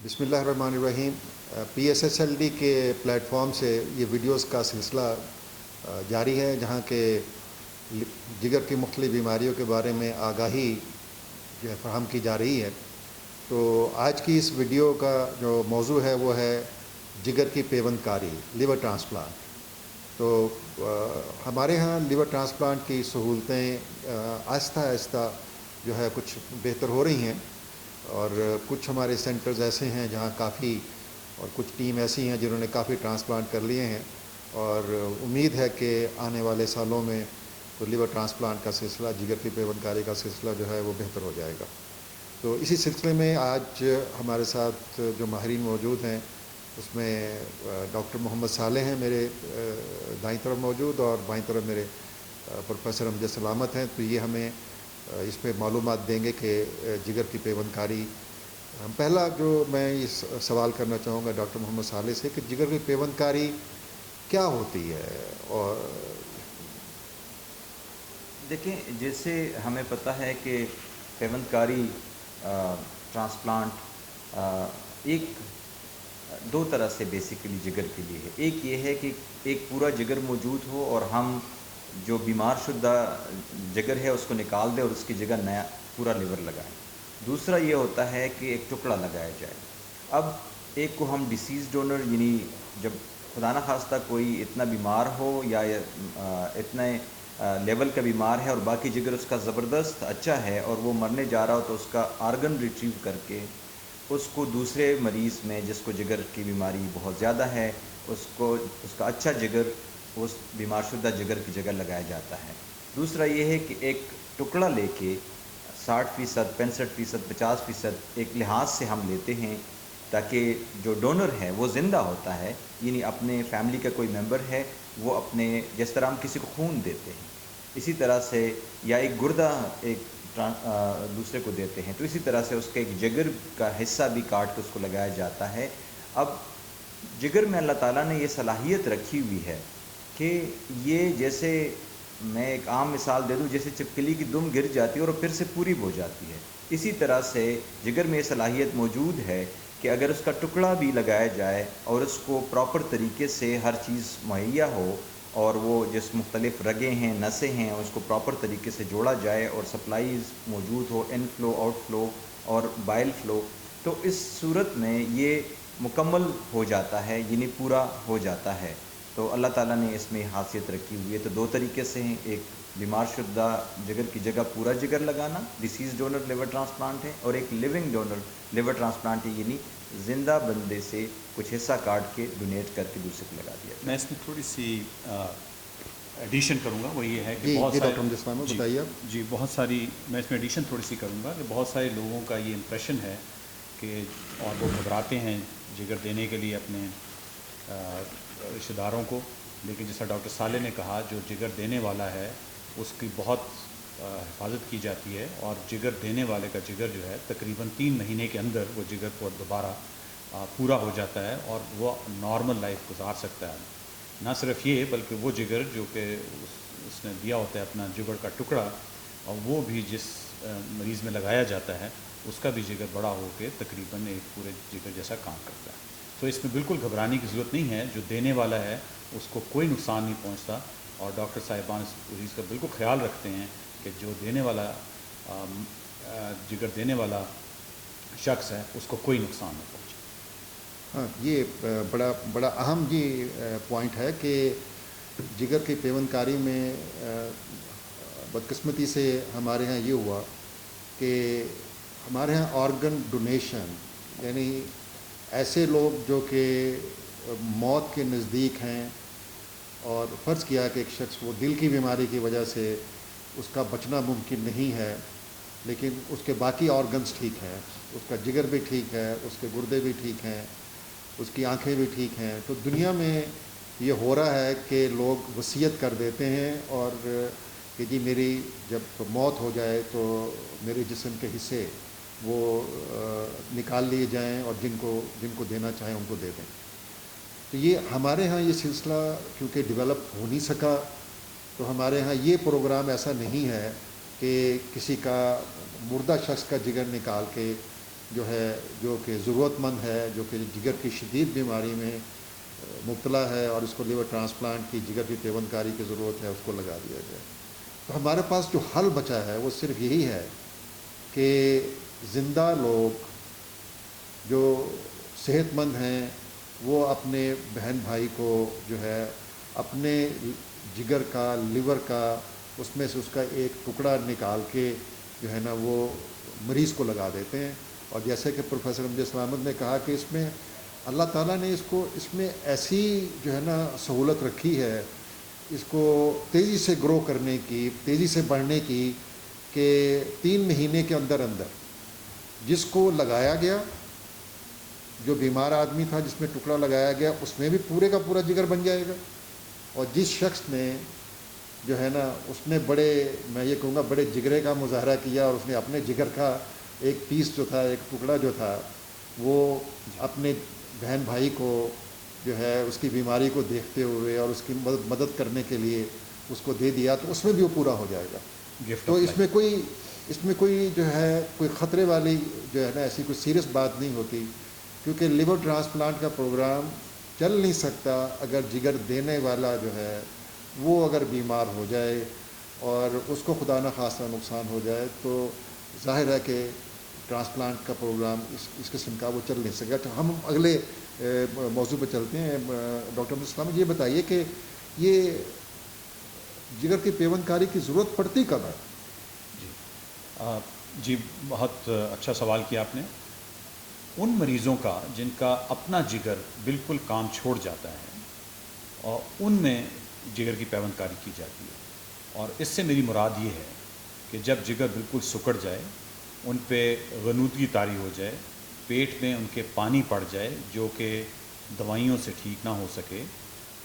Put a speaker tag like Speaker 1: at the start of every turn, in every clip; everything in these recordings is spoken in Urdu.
Speaker 1: بسم اللہ الرحمن الرحیم۔ PSSLD کے پلیٹ فارم سے یہ ویڈیوز کا سلسلہ جاری ہے، جہاں کہ جگر کی مختلف بیماریوں کے بارے میں آگاہی جو ہے فراہم کی جا رہی ہے۔ تو آج کی اس ویڈیو کا جو موضوع ہے وہ ہے جگر کی پیوند کاری، لیور ٹرانسپلانٹ۔ تو ہمارے ہاں لیور ٹرانسپلانٹ کی سہولتیں آہستہ آہستہ جو ہے کچھ بہتر ہو رہی ہیں، اور کچھ ہمارے سینٹرز ایسے ہیں جہاں کافی، اور کچھ ٹیم ایسی ہیں جنہوں نے کافی ٹرانسپلانٹ کر لیے ہیں، اور امید ہے کہ آنے والے سالوں میں تو لیور ٹرانسپلانٹ کا سلسلہ، جگر کی پیوند کاری کا سلسلہ جو ہے وہ بہتر ہو جائے گا۔ تو اسی سلسلے میں آج ہمارے ساتھ جو ماہرین موجود ہیں، اس میں ڈاکٹر محمد صالح ہیں میرے دائیں طرف موجود، اور بائیں طرف میرے پروفیسر امجد سلامت ہیں۔ تو یہ ہمیں اس پہ معلومات دیں گے کہ جگر کی پیوند کاری، پہلا جو میں اس سوال کرنا چاہوں گا ڈاکٹر محمد صالح سے کہ جگر کی پیوند کاری کیا ہوتی ہے؟ اور
Speaker 2: دیکھیں، جیسے ہمیں پتہ ہے کہ پیوند کاری ٹرانسپلانٹ ایک دو طرح سے بیسیکلی جگر کے لیے ہے۔ ایک یہ ہے کہ ایک پورا جگر موجود ہو اور ہم جو بیمار شدہ جگر ہے اس کو نکال دیں اور اس کی جگہ نیا پورا لیور لگائیں۔ دوسرا یہ ہوتا ہے کہ ایک ٹکڑا لگایا جائے۔ اب ایک کو ہم ڈیسیز ڈونر، یعنی جب خدا نخواستہ کوئی اتنا بیمار ہو یا اتنے لیول کا بیمار ہے اور باقی جگر اس کا زبردست اچھا ہے اور وہ مرنے جا رہا ہو، تو اس کا آرگن ریٹریو کر کے اس کو دوسرے مریض میں جس کو جگر کی بیماری بہت زیادہ ہے، اس کا اچھا جگر اس بیمار شدہ جگر کی جگہ لگایا جاتا ہے۔ دوسرا یہ ہے کہ ایک ٹکڑا لے کے 60%، 65%، 50% ایک لحاظ سے ہم لیتے ہیں، تاکہ جو ڈونر ہے وہ زندہ ہوتا ہے، یعنی اپنے فیملی کا کوئی ممبر ہے، وہ اپنے، جس طرح ہم کسی کو خون دیتے ہیں اسی طرح سے، یا ایک گردہ ایک دوسرے کو دیتے ہیں، تو اسی طرح سے اس کے ایک جگر کا حصہ بھی کاٹ کے اس کو لگایا جاتا ہے۔ اب جگر میں اللہ تعالیٰ نے یہ صلاحیت رکھی ہوئی ہے کہ یہ، جیسے میں ایک عام مثال دے دوں، جیسے چپکلی کی دم گر جاتی ہے اور پھر سے پوری ہو جاتی ہے، اسی طرح سے جگر میں یہ صلاحیت موجود ہے کہ اگر اس کا ٹکڑا بھی لگایا جائے اور اس کو پراپر طریقے سے ہر چیز مہیا ہو، اور وہ جس مختلف رگیں ہیں، نسیں ہیں، اس کو پراپر طریقے سے جوڑا جائے اور سپلائیز موجود ہو، ان فلو، آؤٹ فلو اور بائل فلو، تو اس صورت میں یہ مکمل ہو جاتا ہے، یعنی پورا ہو جاتا ہے۔ تو اللہ تعالیٰ نے اس میں حیثیت رکھی ہوئی ہے۔ تو دو طریقے سے ہیں، ایک بیمار شدہ جگر کی جگہ پورا جگر لگانا، ڈیسیز ڈونر لیور ٹرانسپلانٹ ہے، اور ایک لیونگ ڈونر لیور ٹرانسپلانٹ ہے، یعنی زندہ بندے سے کچھ حصہ کاٹ کے ڈونیٹ کر کے دوسرے کو لگا دیا۔
Speaker 3: میں اس میں تھوڑی سی ایڈیشن کروں گا، وہ یہ ہے کہ
Speaker 1: جی
Speaker 3: بہت
Speaker 1: ڈاکٹر امجد سلامت بتائیے آپ۔
Speaker 3: جی بہت ساری، میں اس میں ایڈیشن تھوڑی سی کروں گا کہ بہت سارے لوگوں کا یہ امپریشن ہے کہ، اور وہ گھبراتے ہیں جگر دینے کے لیے اپنے رشتہ داروں کو، لیکن جیسا ڈاکٹر صالح نے کہا، جو جگر دینے والا ہے اس کی بہت حفاظت کی جاتی ہے، اور جگر دینے والے کا جگر جو ہے تقریباً 3 مہینے کے اندر وہ جگر کو دوبارہ پورا ہو جاتا ہے اور وہ نارمل لائف گزار سکتا ہے۔ نہ صرف یہ، بلکہ وہ جگر جو کہ اس نے دیا ہوتا ہے اپنا جگر کا ٹکڑا، اور وہ بھی جس مریض میں لگایا جاتا ہے اس کا بھی جگر بڑا ہو کے تقریباً ایک پورے جگر جیسا کام کرتا ہے۔ تو اس میں بالکل گھبرانے کی ضرورت نہیں ہے، جو دینے والا ہے اس کو کوئی نقصان نہیں پہنچتا، اور ڈاکٹر صاحبان اس چیز کا بالکل خیال رکھتے ہیں کہ جو دینے والا جگر دینے والا شخص ہے اس کو کوئی نقصان نہ پہنچے۔
Speaker 1: ہاں، یہ بڑا اہم پوائنٹ ہے کہ جگر کی پیوند کاری میں بدقسمتی سے ہمارے ہاں یہ ہوا کہ ہمارے ہاں آرگن ڈونیشن، یعنی ایسے لوگ جو کہ موت کے نزدیک ہیں، اور فرض کیا کہ ایک شخص وہ دل کی بیماری کی وجہ سے اس کا بچنا ممکن نہیں ہے، لیکن اس کے باقی آرگنز ٹھیک ہیں، اس کا جگر بھی ٹھیک ہے، اس کے گردے بھی ٹھیک ہیں، اس کی آنکھیں بھی ٹھیک ہیں۔ تو دنیا میں یہ ہو رہا ہے کہ لوگ وصیت کر دیتے ہیں، اور کہ جی میری جب موت ہو جائے تو میرے جسم کے حصے وہ نکال لیے جائیں، اور جن کو دینا چاہیں ان کو دے دیں۔ تو یہ ہمارے ہاں یہ سلسلہ کیونکہ ڈیولپ ہو نہیں سکا، تو ہمارے ہاں یہ پروگرام ایسا نہیں ہے کہ کسی کا مردہ شخص کا جگر نکال کے جو ہے جو کہ ضرورت مند ہے، جو کہ جگر کی شدید بیماری میں مبتلا ہے اور اس کو لیور ٹرانسپلانٹ کی جگر کی پیوند کاری کی ضرورت ہے، اس کو لگا دیا جائے۔ تو ہمارے پاس جو حل بچا ہے وہ صرف یہی ہے کہ زندہ لوگ جو صحت مند ہیں وہ اپنے بہن بھائی کو جو ہے اپنے جگر کا، لیور کا، اس میں سے اس کا ایک ٹکڑا نکال کے جو ہے نا وہ مریض کو لگا دیتے ہیں۔ اور جیسے کہ پروفیسر امجد سلامت نے کہا کہ اس میں اللہ تعالیٰ نے اس میں ایسی جو ہے نا سہولت رکھی ہے اس کو تیزی سے گرو کرنے کی، تیزی سے بڑھنے کی، کہ 3 مہینے کے اندر جس کو لگایا گیا، جو بیمار آدمی تھا جس میں ٹکڑا لگایا گیا، اس میں بھی پورے کا پورا جگر بن جائے گا۔ اور جس شخص نے جو ہے نا اس نے میں یہ کہوں گا بڑے جگرے کا مظاہرہ کیا اور اس نے اپنے جگر کا ایک پیس جو تھا، ایک ٹکڑا جو تھا، وہ اپنے بہن بھائی کو جو ہے اس کی بیماری کو دیکھتے ہوئے اور اس کی مدد کرنے کے لیے اس کو دے دیا، تو اس میں بھی وہ پورا ہو جائے گا۔ تو اس میں کوئی جو ہے کوئی خطرے والی جو ہے نا ایسی کوئی سیریس بات نہیں ہوتی، کیونکہ لیور ٹرانسپلانٹ کا پروگرام چل نہیں سکتا اگر جگر دینے والا جو ہے وہ اگر بیمار ہو جائے اور اس کو خدا نخواستہ نقصان ہو جائے، تو ظاہر ہے کہ ٹرانسپلانٹ کا پروگرام اس قسم کا وہ چل نہیں سکے۔ تو ہم اگلے موضوع پہ چلتے ہیں۔ ڈاکٹر عبد السلام یہ بتائیے کہ یہ جگر کی پیوند کاری کی ضرورت پڑتی کب ہے؟
Speaker 3: جی بہت اچھا سوال کیا آپ نے۔ ان مریضوں کا جن کا اپنا جگر بالکل کام چھوڑ جاتا ہے اور ان میں جگر کی پیوند کاری کی جاتی ہے، اور اس سے میری مراد یہ ہے کہ جب جگر بالکل سکڑ جائے، ان پہ غنودگی طاری ہو جائے، پیٹ میں ان کے پانی پڑ جائے جو کہ دوائیوں سے ٹھیک نہ ہو سکے،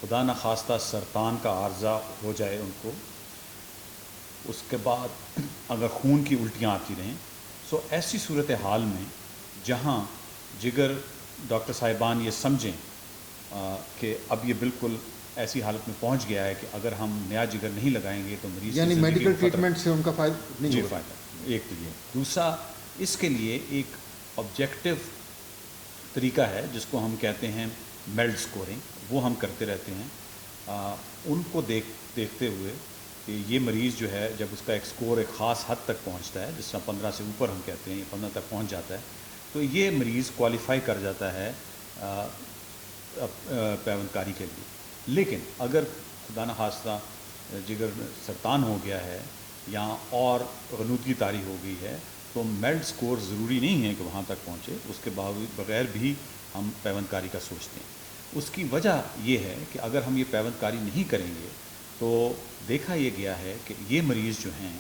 Speaker 3: خدا نخواستہ سرطان کا عارضہ ہو جائے ان کو، اس کے بعد اگر خون کی الٹیاں آتی رہیں، سو ایسی صورتحال میں جہاں جگر ڈاکٹر صاحبان یہ سمجھیں کہ اب یہ بالکل ایسی حالت میں پہنچ گیا ہے کہ اگر ہم نیا جگر نہیں لگائیں گے تو مریض
Speaker 1: یعنی میڈیکل ٹریٹمنٹ سے ان کا فائدہ نہیں ہوگا۔
Speaker 3: فائدہ ایک تو یہ، دوسرا اس کے لیے ایک آبجیکٹو طریقہ ہے جس کو ہم کہتے ہیں میلڈ سکورنگ، وہ ہم کرتے رہتے ہیں ان کو دیکھتے ہوئے کہ یہ مریض جو ہے جب اس کا ایک سکور ایک خاص حد تک پہنچتا ہے، جس طرح 15 سے اوپر ہم کہتے ہیں، یہ 15 تک پہنچ جاتا ہے، تو یہ مریض کوالیفائی کر جاتا ہے پیوند کاری کے لیے۔ لیکن اگر خدا نخواستہ جگر سرطان ہو گیا ہے یا اور غنودگی طاری ہو گئی ہے، تو میلڈ سکور ضروری نہیں ہے کہ وہاں تک پہنچے، اس کے بغیر بھی ہم پیوند کاری کا سوچتے ہیں۔ اس کی وجہ یہ ہے کہ اگر ہم یہ پیوند کاری نہیں کریں گے تو دیکھا یہ گیا ہے کہ یہ مریض جو ہیں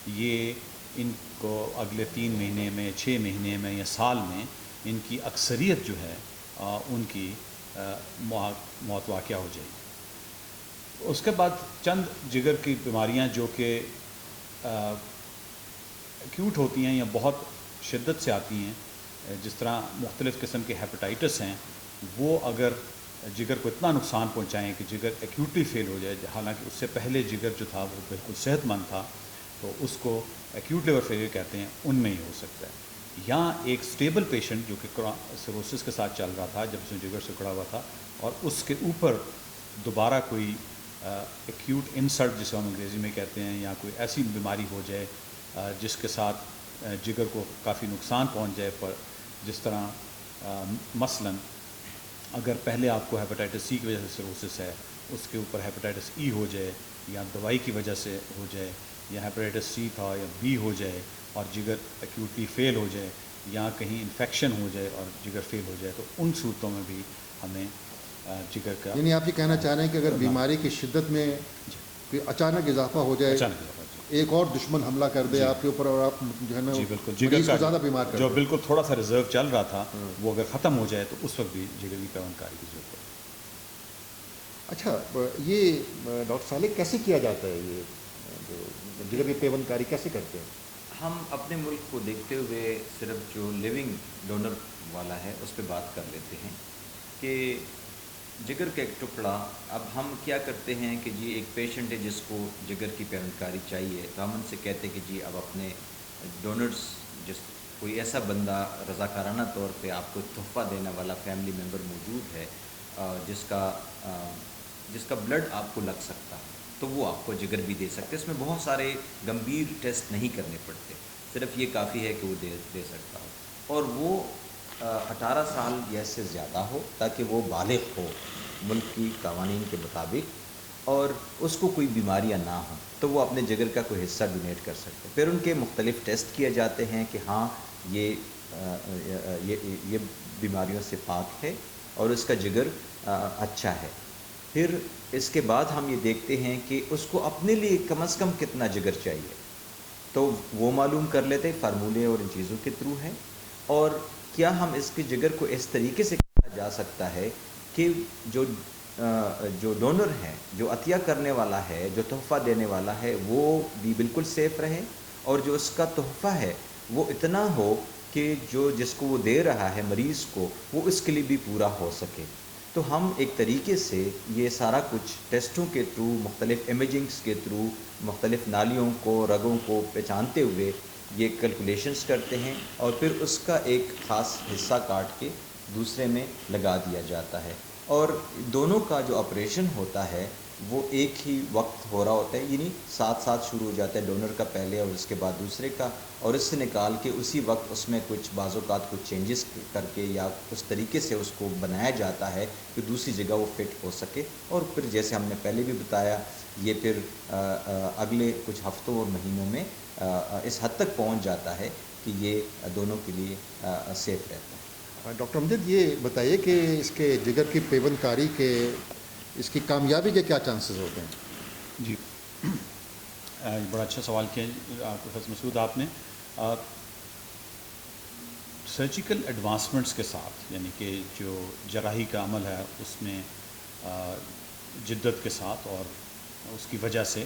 Speaker 3: یہ ان کو اگلے 3 مہینے میں، 6 مہینے میں یا سال میں ان کی اکثریت جو ہے ان کی موت واقع ہو جائے گی۔ اس کے بعد چند جگر کی بیماریاں جو کہ ایکیوٹ ہوتی ہیں یا بہت شدت سے آتی ہیں، جس طرح مختلف قسم کے ہیپاٹائٹس ہیں، وہ اگر جگر کو اتنا نقصان پہنچائیں کہ جگر ایکیوٹلی فیل ہو جائے، حالانکہ اس سے پہلے جگر جو تھا وہ بالکل صحت مند تھا، تو اس کو ایکیوٹ لیور فیلئر کہتے ہیں، ان میں ہی ہو سکتا ہے۔ یا ایک سٹیبل پیشنٹ جو کہ سیروسس کے ساتھ چل رہا تھا جب اس میں جگر سکڑا ہوا تھا، اور اس کے اوپر دوبارہ کوئی ایکیوٹ انسلٹ جسے ہم انگریزی میں کہتے ہیں، یا کوئی ایسی بیماری ہو جائے جس کے ساتھ جگر کو کافی نقصان پہنچ جائے، پر جس طرح مثلاً اگر پہلے آپ کو ہیپاٹائٹس سی کی وجہ سے سیروسس ہے، اس کے اوپر ہیپاٹائٹس ای ہو جائے یا دوائی کی وجہ سے ہو جائے، یا ہیپاٹائٹس سی تھا یا بی ہو جائے اور جگر ایکیوٹلی فیل ہو جائے، یا کہیں انفیکشن ہو جائے اور جگر فیل ہو جائے، تو ان صورتوں میں بھی ہمیں جگر کا،
Speaker 1: یعنی آپ یہ کہنا چاہ رہے ہیں کہ اگر بیماری کی شدت میں کوئی اچانک اضافہ ہو جائے، ایک اور دشمن حملہ کر دے آپ کے اوپر اور آپ جو ہے نا مریض کو زیادہ بیمار کر دے،
Speaker 3: جو بالکل تھوڑا سا ریزرو چل رہا تھا وہ اگر ختم ہو جائے تو اس وقت بھی جگر کی پیوند کاری کی ضرورت ہے۔
Speaker 1: اچھا، یہ ڈاکٹر صالح کیسے کیا جاتا ہے، یہ جو جگر کی پیوند کاری کیسے کرتے ہیں؟
Speaker 2: ہم اپنے ملک کو دیکھتے ہوئے صرف جو لیونگ ڈونر والا ہے اس پہ بات کر لیتے ہیں کہ جگر کا ایک ٹکڑا، اب ہم کیا کرتے ہیں کہ جی ایک پیشنٹ ہے جس کو جگر کی پیوند کاری چاہیے، تو ہم ان سے کہتے ہیں کہ جی اب اپنے ڈونرز کوئی ایسا بندہ رضاکارانہ طور پہ آپ کو تحفہ دینے والا فیملی ممبر موجود ہے جس کا بلڈ آپ کو لگ سکتا ہے تو وہ آپ کو جگر بھی دے سکتے. اس میں بہت سارے گمبھیر ٹیسٹ نہیں کرنے پڑتے, صرف یہ کافی ہے کہ وہ دے سکتا ہو اور وہ 18 سال یا سے زیادہ ہو تاکہ وہ بالغ ہو ملک کی قوانین کے مطابق اور اس کو کوئی بیماریاں نہ ہوں تو وہ اپنے جگر کا کوئی حصہ ڈونیٹ کر سکتے. پھر ان کے مختلف ٹیسٹ کیے جاتے ہیں کہ ہاں یہ بیماریوں سے پاک ہے اور اس کا جگر اچھا ہے. پھر اس کے بعد ہم یہ دیکھتے ہیں کہ اس کو اپنے لیے کم از کم کتنا جگر چاہیے تو وہ معلوم کر لیتے فارمولے اور ان چیزوں کے تھرو ہیں. اور کیا ہم اس کے جگر کو اس طریقے سے کیا جا سکتا ہے کہ جو ڈونر ہے, جو عطیہ کرنے والا ہے, جو تحفہ دینے والا ہے وہ بھی بالکل سیف رہے اور جو اس کا تحفہ ہے وہ اتنا ہو کہ جس کو وہ دے رہا ہے مریض کو وہ اس کے لیے بھی پورا ہو سکے. تو ہم ایک طریقے سے یہ سارا کچھ ٹیسٹوں کے تھرو, مختلف امیجنگز کے تھرو, مختلف نالیوں کو, رگوں کو پہچانتے ہوئے یہ کیلکولیشنز کرتے ہیں اور پھر اس کا ایک خاص حصہ کاٹ کے دوسرے میں لگا دیا جاتا ہے. اور دونوں کا جو آپریشن ہوتا ہے وہ ایک ہی وقت ہو رہا ہوتا ہے, یعنی ساتھ شروع ہو جاتا ہے ڈونر کا پہلے اور اس کے بعد دوسرے کا, اور اس سے نکال کے اسی وقت اس میں کچھ بعض اوقات کچھ چینجز کر کے یا اس طریقے سے اس کو بنایا جاتا ہے کہ دوسری جگہ وہ فٹ ہو سکے. اور پھر جیسے ہم نے پہلے بھی بتایا یہ پھر اگلے کچھ ہفتوں اور مہینوں میں اس حد تک پہنچ جاتا ہے کہ یہ دونوں کے لیے سیف رہتا ہے.
Speaker 1: ڈاکٹر امجد یہ بتائیے کہ اس کے جگر کی پیوند کاری کے اس کی کامیابی کے کیا چانسز ہوتے ہیں؟
Speaker 3: جی بڑا اچھا سوال کیا پروفیسر مسعود آپ نے. سرجیکل ایڈوانسمنٹس کے ساتھ یعنی کہ جو جراحی کا عمل ہے اس میں جدت کے ساتھ اور اس کی وجہ سے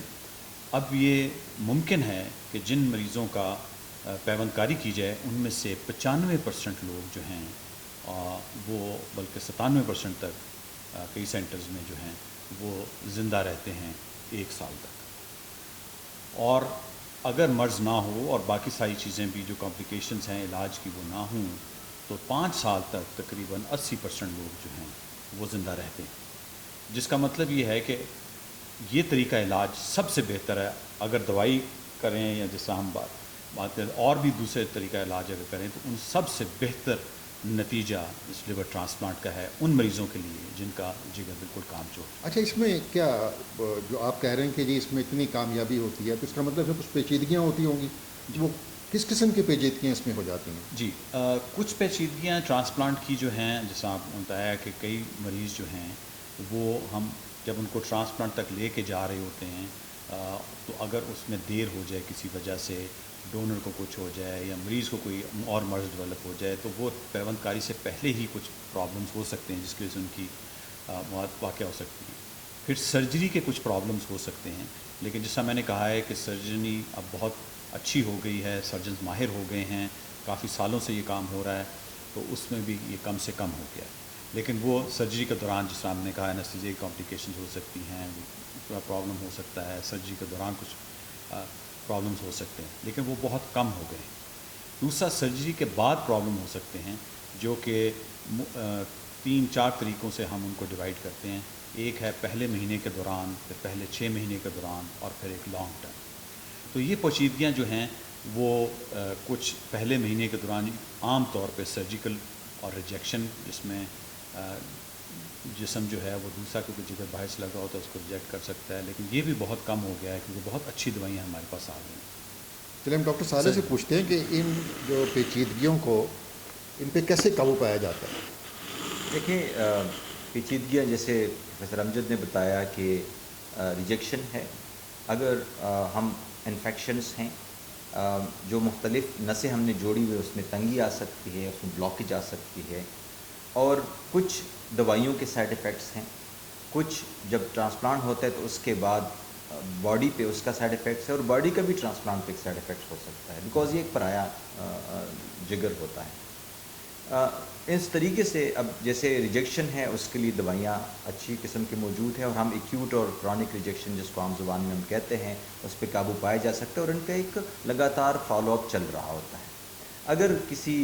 Speaker 3: اب یہ ممکن ہے کہ جن مریضوں کا پیوند کاری کی جائے ان میں سے 95% لوگ جو ہیں وہ بلکہ 97% تک کئی سینٹرز میں جو ہیں وہ زندہ رہتے ہیں 1 سال تک. اور اگر مرض نہ ہو اور باقی ساری چیزیں بھی جو کمپلیکیشنز ہیں علاج کی وہ نہ ہوں تو 5 سال تک تقریباً 80% لوگ جو ہیں وہ زندہ رہتے ہیں. جس کا مطلب یہ ہے کہ یہ طریقہ علاج سب سے بہتر ہے. اگر دوائی کریں یا جیسا ہم بات کریں اور بھی دوسرے طریقہ علاج اگر کریں تو ان سب سے بہتر نتیجہ اس لیور ٹرانسپلانٹ کا ہے ان مریضوں کے لیے جن کا جگر بالکل کام چور.
Speaker 1: اچھا, اس میں کیا جو آپ کہہ رہے ہیں کہ جی اس میں اتنی کامیابی ہوتی ہے تو اس کا مطلب ہے کچھ پیچیدگیاں ہوتی ہوں گی, وہ کس قسم کی پیچیدگیاں اس میں ہو جاتی ہیں؟
Speaker 3: جی کچھ پیچیدگیاں ٹرانسپلانٹ کی جو ہیں جیسا آپ نے بتایا کہ کئی مریض جو ہیں وہ ہم جب ان کو ٹرانسپلانٹ تک لے کے جا رہے ہوتے ہیں تو اگر اس میں دیر ہو جائے کسی وجہ سے, ڈونر کو کچھ ہو جائے یا مریض کو کوئی اور مرض ڈیولپ ہو جائے تو وہ پیوند کاری سے پہلے ہی کچھ پرابلمس ہو سکتے ہیں جس کی وجہ سے ان کی موت واقع ہو سکتی ہے. پھر سرجری کے کچھ پرابلمس ہو سکتے ہیں, لیکن جیسا میں نے کہا ہے کہ سرجری اب بہت اچھی ہو گئی ہے, سرجنز ماہر ہو گئے ہیں, کافی سالوں سے یہ کام ہو رہا ہے تو اس میں بھی یہ کم سے کم ہو گیا ہے. لیکن وہ سرجری کے دوران جس طرح ہم نے کہا انستھیزیا کی کمپلیکیشنز ہو سکتی ہیں, پرابلم ہو سکتا ہے, سرجری کے دوران کچھ پرابلمس ہو سکتے ہیں لیکن وہ بہت کم ہو گئے. دوسرا سرجری کے بعد پرابلم ہو سکتے ہیں جو کہ 3-4 طریقوں سے ہم ان کو ڈیوائڈ کرتے ہیں. ایک ہے پہلے مہینے کے دوران, پھر پہلے 6 مہینے کے دوران اور پھر ایک لانگ ٹرم. تو یہ پیچیدگیاں جو ہیں وہ کچھ پہلے مہینے کے دوران عام طور پہ سرجیکل اور ریجیکشن جس میں جسم جو ہے وہ دوسرا کیونکہ جگر باہر سے لگا ہوتا ہے اس کو ریجیکٹ کر سکتا ہے, لیکن یہ بھی بہت کم ہو گیا ہے کیونکہ بہت اچھی دوائیاں ہمارے پاس آ گئی ہیں.
Speaker 1: چلیں ہم ڈاکٹر صالح سے پوچھتے ہیں کہ ان جو پیچیدگیوں کو ان پہ کیسے قابو پایا جاتا ہے؟
Speaker 2: دیکھیں پیچیدگیاں جیسے پروفیسر امجد نے بتایا کہ ریجیکشن ہے, اگر ہم انفیکشنز ہیں جو مختلف نسیں ہم نے جوڑی ہوئی اس میں تنگی آ سکتی ہے, اس میں بلاکیج آ سکتی ہے, اور کچھ دوائیوں کے سائیڈ ایفیکٹس ہیں. کچھ جب ٹرانسپلانٹ ہوتا ہے تو اس کے بعد باڈی پہ اس کا سائیڈ ایفیکٹس ہے اور باڈی کا بھی ٹرانسپلانٹ پہ ایک سائیڈ ایفیکٹس ہو سکتا ہے بیکاز یہ ایک پرایا جگر ہوتا ہے. اس طریقے سے اب جیسے ریجیکشن ہے اس کے لیے دوائیاں اچھی قسم کی موجود ہیں اور ہم ایکیوٹ اور کرونک ریجیکشن جس کو عام زبان میں ہم کہتے ہیں اس پہ قابو پایا جا سکتا ہے اور ان کا ایک لگاتار فالو اپ چل رہا ہوتا ہے. اگر کسی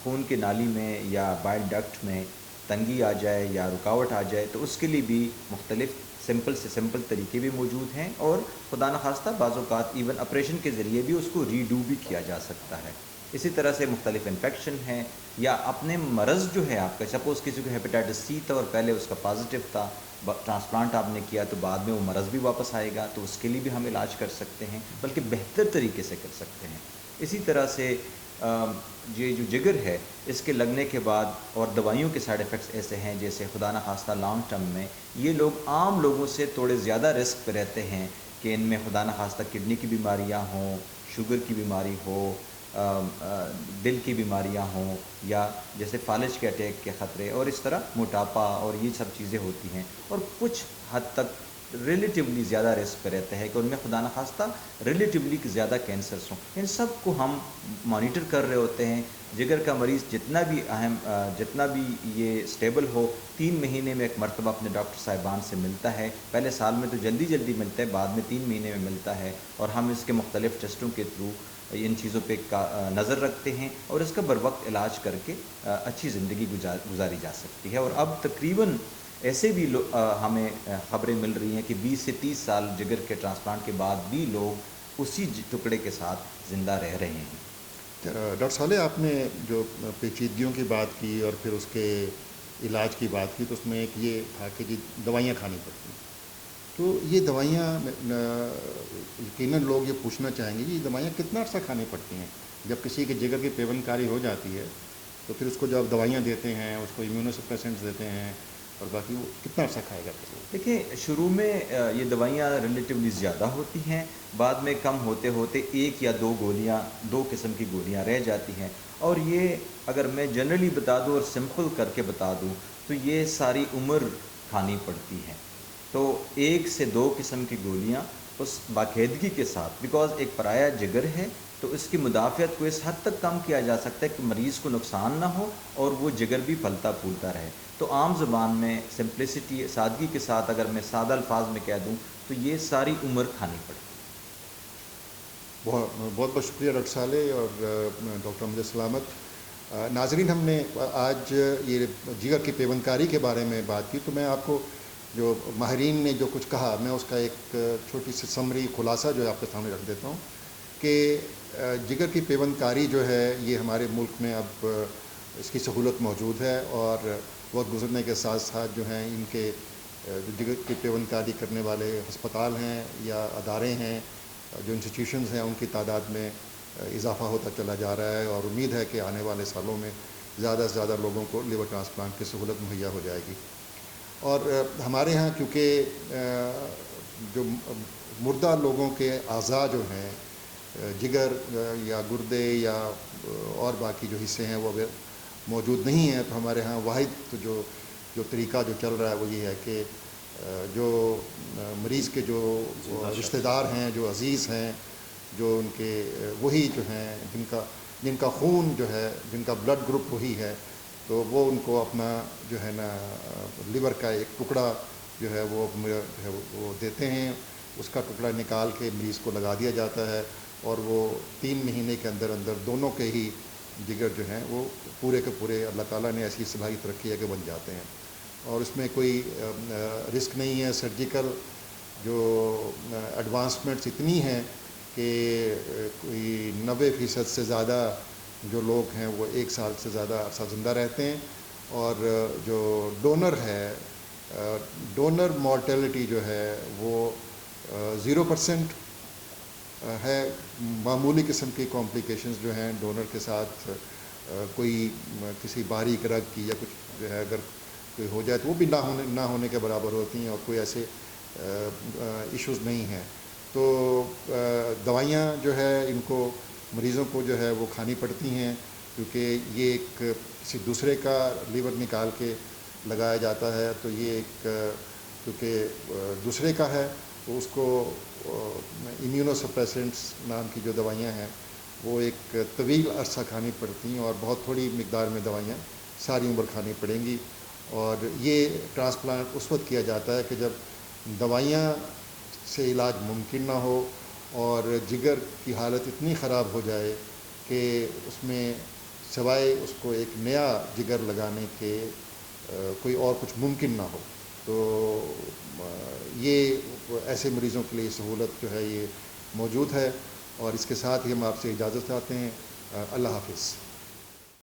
Speaker 2: خون کے نالی میں یا بائل ڈکٹ میں تنگی آ جائے یا رکاوٹ آ جائے تو اس کے لیے بھی مختلف سمپل سے سمپل طریقے بھی موجود ہیں، اور خدا نخواستہ بعض اوقات ایون آپریشن کے ذریعے بھی اس کو ریڈو بھی کیا جا سکتا ہے۔ اسی طرح سے مختلف انفیکشن ہیں یا اپنے مرض جو ہے آپ کا، سپوز کسی کو ہیپیٹائٹس سی تھا اور پہلے اس کا پازیٹیو تھا، ٹرانسپلانٹ آپ نے کیا تو بعد میں وہ مرض بھی واپس آئے گا، تو اس کے لیے بھی ہم علاج کر سکتے ہیں، بلکہ بہتر طریقے سے کر سکتے ہیں۔ اسی طرح سے یہ جو جگر ہے اس کے لگنے کے بعد اور دوائیوں کے سائیڈ ایفیکٹس ایسے ہیں جیسے خدا نخواستہ لانگ ٹرم میں یہ لوگ عام لوگوں سے تھوڑے زیادہ رسک پہ رہتے ہیں کہ ان میں خدا نخواستہ کڈنی کی بیماریاں ہوں، شوگر کی بیماری ہو، دل کی بیماریاں ہوں، یا جیسے فالج کے اٹیک کے خطرے، اور اس طرح موٹاپا اور یہ سب چیزیں ہوتی ہیں، اور کچھ حد تک ریلیٹیولی زیادہ رسک پہ رہتے ہیں کہ ان میں خدا نخواستہ ریلیٹیولی زیادہ کینسرز ہوں۔ ان سب کو ہم مانیٹر کر رہے ہوتے ہیں۔ جگر کا مریض جتنا بھی یہ سٹیبل ہو، 3 مہینے میں ایک مرتبہ اپنے ڈاکٹر صاحبان سے ملتا ہے، پہلے سال میں تو جلدی ملتا ہے، بعد میں 3 مہینے میں ملتا ہے، اور ہم اس کے مختلف ٹیسٹوں کے تھرو ان چیزوں پہ نظر رکھتے ہیں اور اس کا بروقت علاج کر کے اچھی زندگی گزاری جا سکتی ہے۔ اور اب تقریباً ایسے بھی ہمیں خبریں مل رہی ہیں کہ 20 سے 30 سال جگر کے ٹرانسپلانٹ کے بعد بھی لوگ اسی ٹکڑے کے ساتھ زندہ رہ رہے ہیں۔
Speaker 1: ڈاکٹر صالح، آپ نے جو پیچیدگیوں کی بات کی اور پھر اس کے علاج کی بات کی تو اس میں ایک یہ تھا کہ جی دوائیاں کھانی پڑتی ہیں، تو یہ دوائیاں یقیناً لوگ یہ پوچھنا چاہیں گے کہ یہ دوائیاں کتنا عرصہ کھانی پڑتی ہیں؟ جب کسی کے جگر کی پیوند کاری ہو جاتی ہے تو پھر اس کو جو آپ دوائیاں دیتے ہیں، اس کو امیونو سپریسنٹس دیتے ہیں، اور باقی وہ کتنا عرصہ کھائے گا؟
Speaker 2: دیکھیں، شروع میں یہ دوائیاں ریلیٹیولی زیادہ ہوتی ہیں، بعد میں کم ہوتے ہوتے 1 یا 2 قسم کی گولیاں رہ جاتی ہیں، اور یہ اگر میں جنرلی بتا دوں اور سمپل کر کے بتا دوں تو یہ ساری عمر کھانی پڑتی ہیں۔ تو 1 سے 2 قسم کی گولیاں اس باقاعدگی کے ساتھ، بیکاز ایک پرایا جگر ہے تو اس کی مدافعت کو اس حد تک کم کیا جا سکتا ہے کہ مریض کو نقصان نہ ہو اور وہ جگر بھی پھلتا پھولتا رہے۔ تو عام زبان میں سمپلسٹی، سادگی کے ساتھ اگر میں سادہ الفاظ میں کہہ دوں تو یہ ساری عمر کھانی پڑتی ہے۔
Speaker 1: بہت بہت شکریہ ڈاکٹر صالح اور ڈاکٹر امجد سلامت۔ ناظرین، ہم نے آج یہ جگر کی پیوند کاری کے بارے میں بات کی، تو میں آپ کو جو ماہرین نے جو کچھ کہا میں اس کا ایک چھوٹی سی سمری خلاصہ جو ہے آپ کے سامنے رکھ دیتا ہوں کہ جگر کی پیوند کاری جو ہے یہ ہمارے ملک میں اب اس کی سہولت موجود ہے، اور وقت گزرنے کے ساتھ ساتھ جو ہیں ان کے جو جگر کی پیوند کاری کرنے والے ہسپتال ہیں یا ادارے ہیں، جو انسٹیٹیوشنز ہیں، ان کی تعداد میں اضافہ ہوتا چلا جا رہا ہے، اور امید ہے کہ آنے والے سالوں میں زیادہ سے زیادہ لوگوں کو لیور ٹرانسپلانٹ کی سہولت مہیا ہو جائے گی۔ اور ہمارے ہاں کیونکہ جو مردہ لوگوں کے اعضاء جو ہیں، جگر یا گردے یا اور باقی جو حصے ہیں وہ موجود نہیں ہیں، تو ہمارے ہاں واحد جو طریقہ جو چل رہا ہے وہ یہ ہے کہ جو مریض کے جو رشتہ دار ہیں، جو عزیز ہیں، جو ان کے وہی جو ہیں جن کا خون جو ہے، جن کا بلڈ گروپ وہی ہے، تو وہ ان کو اپنا جو ہے نا لیور کا ایک ٹکڑا جو ہے وہ دیتے ہیں۔ اس کا ٹکڑا نکال کے مریض کو لگا دیا جاتا ہے، اور وہ 3 مہینے کے اندر دونوں کے ہی جگر جو ہیں وہ پورے کے پورے اللہ تعالیٰ نے ایسی صلاحیت رکھی ہے کہ بن جاتے ہیں، اور اس میں کوئی رسک نہیں ہے۔ سرجیکل جو ایڈوانسمنٹس اتنی ہیں کہ کوئی 90% سے زیادہ جو لوگ ہیں وہ 1 سال سے زیادہ عرصہ زندہ رہتے ہیں، اور جو ڈونر ہے، ڈونر مورٹیلٹی جو ہے وہ 0% ہے۔ معمولی قسم کی کمپلیکیشنز جو ہیں ڈونر کے ساتھ کوئی کسی باریک رگ کی یا کچھ جو ہے اگر کوئی ہو جائے تو وہ بھی نہ ہونے کے برابر ہوتی ہیں، اور کوئی ایسے ایشوز نہیں ہیں۔ تو دوائیاں جو ہے ان کو مریضوں کو جو ہے وہ کھانی پڑتی ہیں، کیونکہ یہ ایک کسی دوسرے کا لیور نکال کے لگایا جاتا ہے، تو یہ ایک کیونکہ دوسرے کا ہے تو اس کو امیونو سپریسنٹس نام کی جو دوائیاں ہیں وہ ایک طویل عرصہ کھانی پڑتی ہیں، اور بہت تھوڑی مقدار میں دوائیاں ساری عمر کھانی پڑیں گی۔ اور یہ ٹرانسپلانٹ اس وقت کیا جاتا ہے کہ جب دوائیاں سے علاج ممکن نہ ہو اور جگر کی حالت اتنی خراب ہو جائے کہ اس میں سوائے اس کو ایک نیا جگر لگانے کے کوئی اور کچھ ممکن نہ ہو. تو یہ ایسے مریضوں کے لیے سہولت جو ہے یہ موجود ہے. اور اس کے ساتھ ہی ہم آپ سے اجازت چاہتے ہیں. اللہ حافظ.